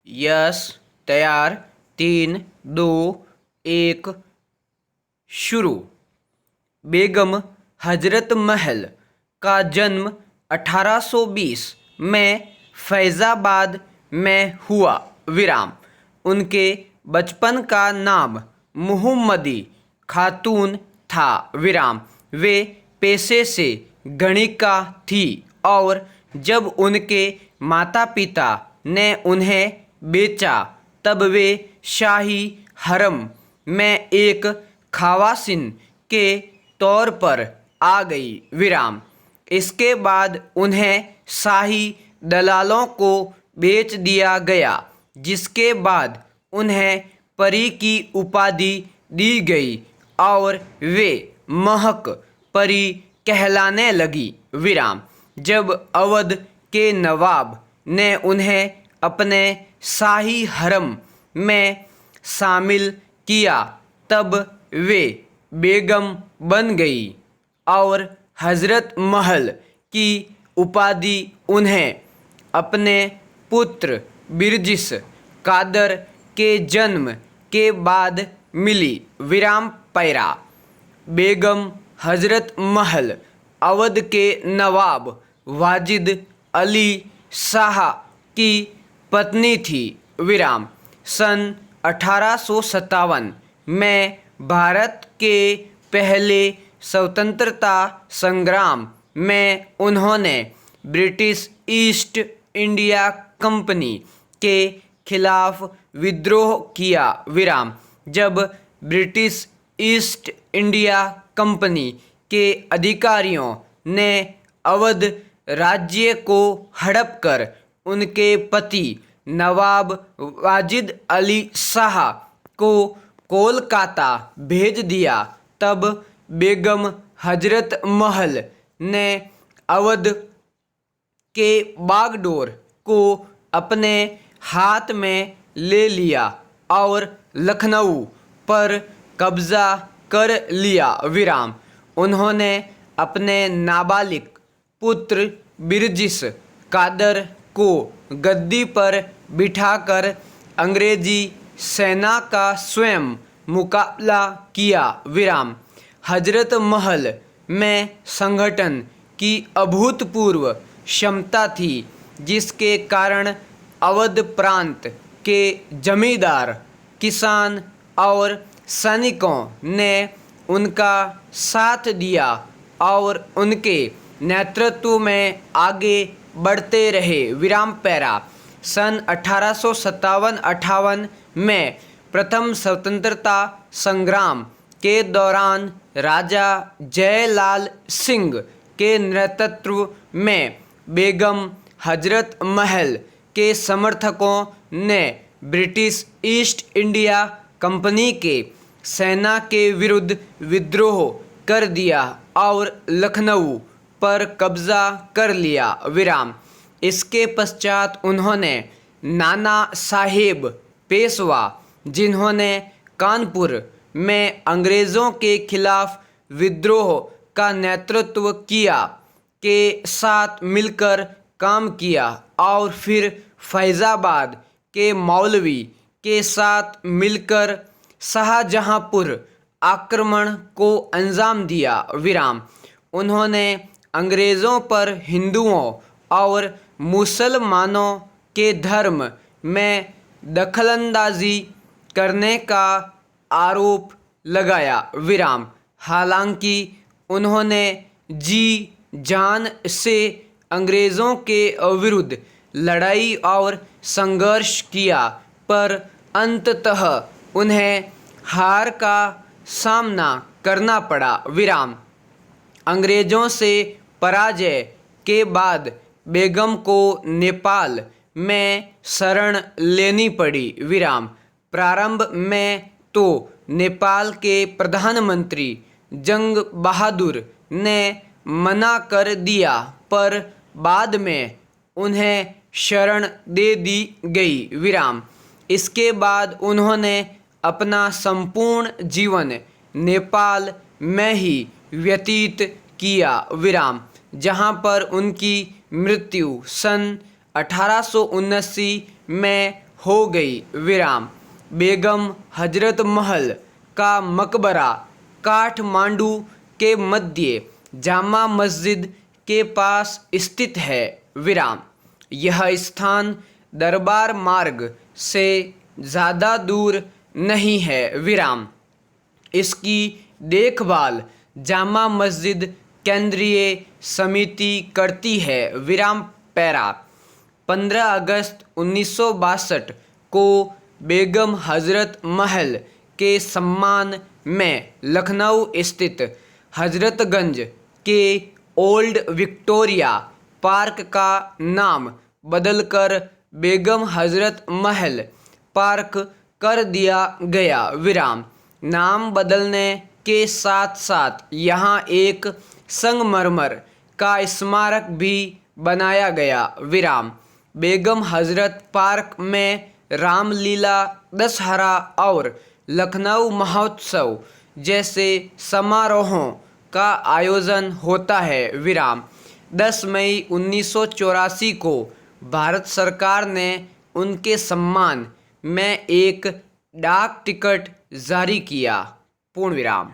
Yes, तैयार, 3, 2, 1 शुरू। बेगम हजरत महल का जन्म 1820 में फैज़ाबाद में हुआ। उनके बचपन का नाम मुहम्मदी खातून था। वे पेशे से गणिका थी और जब उनके माता पिता ने उन्हें बेचा तब वे शाही हरम में एक खवासिन के तौर पर आ गई। इसके बाद उन्हें शाही दलालों को बेच दिया गया, जिसके बाद उन्हें परी की उपाधि दी गई और वे महक परी कहलाने लगी। जब अवध के नवाब ने उन्हें अपने शाही हरम में शामिल किया तब वे बेगम बन गई और हजरत महल की उपाधि उन्हें अपने पुत्र बिरजिस कादर के जन्म के बाद मिली। पैरा बेगम हजरत महल अवध के नवाब वाजिद अली शाह की पत्नी थी। सन 1857 में भारत के पहले स्वतंत्रता संग्राम में उन्होंने ब्रिटिश ईस्ट इंडिया कंपनी के खिलाफ विद्रोह किया। जब ब्रिटिश ईस्ट इंडिया कंपनी के अधिकारियों ने अवध राज्य को हड़प कर उनके पति नवाब वाजिद अली शाह को कोलकाता भेज दिया, तब बेगम हजरत महल ने अवध के बागडोर को अपने हाथ में ले लिया और लखनऊ पर कब्जा कर लिया। उन्होंने अपने नाबालिग पुत्र बिरजिस कादर को गद्दी पर बिठाकर अंग्रेजी सेना का स्वयं मुकाबला किया। हजरत महल में संगठन की अभूतपूर्व क्षमता थी, जिसके कारण अवध प्रांत के जमींदार, किसान और सैनिकों ने उनका साथ दिया और उनके नेतृत्व में आगे बढ़ते रहे। पैरा सन 1857-58 में प्रथम स्वतंत्रता संग्राम के दौरान राजा जयलाल सिंह के नेतृत्व में बेगम हजरत महल के समर्थकों ने ब्रिटिश ईस्ट इंडिया कंपनी के सेना के विरुद्ध विद्रोह कर दिया और लखनऊ पर कब्जा कर लिया। इसके पश्चात उन्होंने नाना साहेब पेशवा, जिन्होंने कानपुर में अंग्रेज़ों के खिलाफ विद्रोह का नेतृत्व किया, के साथ मिलकर काम किया और फिर फैज़ाबाद के मौलवी के साथ मिलकर शाहजहांपुर आक्रमण को अंजाम दिया। उन्होंने अंग्रेज़ों पर हिंदुओं और मुसलमानों के धर्म में दखलंदाजी करने का आरोप लगाया। हालांकि उन्होंने जी जान से अंग्रेज़ों के विरुद्ध लड़ाई और संघर्ष किया, पर अंततः उन्हें हार का सामना करना पड़ा। अंग्रेज़ों से पराजय के बाद बेगम को नेपाल में शरण लेनी पड़ी। प्रारंभ में तो नेपाल के प्रधानमंत्री जंग बहादुर ने मना कर दिया, पर बाद में उन्हें शरण दे दी गई। इसके बाद उन्होंने अपना संपूर्ण जीवन नेपाल में ही व्यतीत किया, जहां पर उनकी मृत्यु सन 1879 में हो गई विराम। बेगम हजरत महल का मकबरा काठमांडू के मध्य जामा मस्जिद के पास स्थित है विराम। यह स्थान दरबार मार्ग से ज़्यादा दूर नहीं है विराम। इसकी देखभाल जामा मस्जिद केंद्रीय समिति करती है विराम पैरा। 15 अगस्त 1962 को बेगम हजरत महल के सम्मान में लखनऊ स्थित हजरतगंज के ओल्ड विक्टोरिया पार्क का नाम बदलकर बेगम हजरत महल पार्क कर दिया गया विराम। नाम बदलने के साथ साथ यहाँ एक संगमरमर का स्मारक भी बनाया गया विराम। बेगम हजरत पार्क में रामलीला, दशहरा और लखनऊ महोत्सव जैसे समारोहों का आयोजन होता है विराम। 10 मई 1984 को भारत सरकार ने उनके सम्मान में एक डाक टिकट जारी किया। पूर्ण विराम।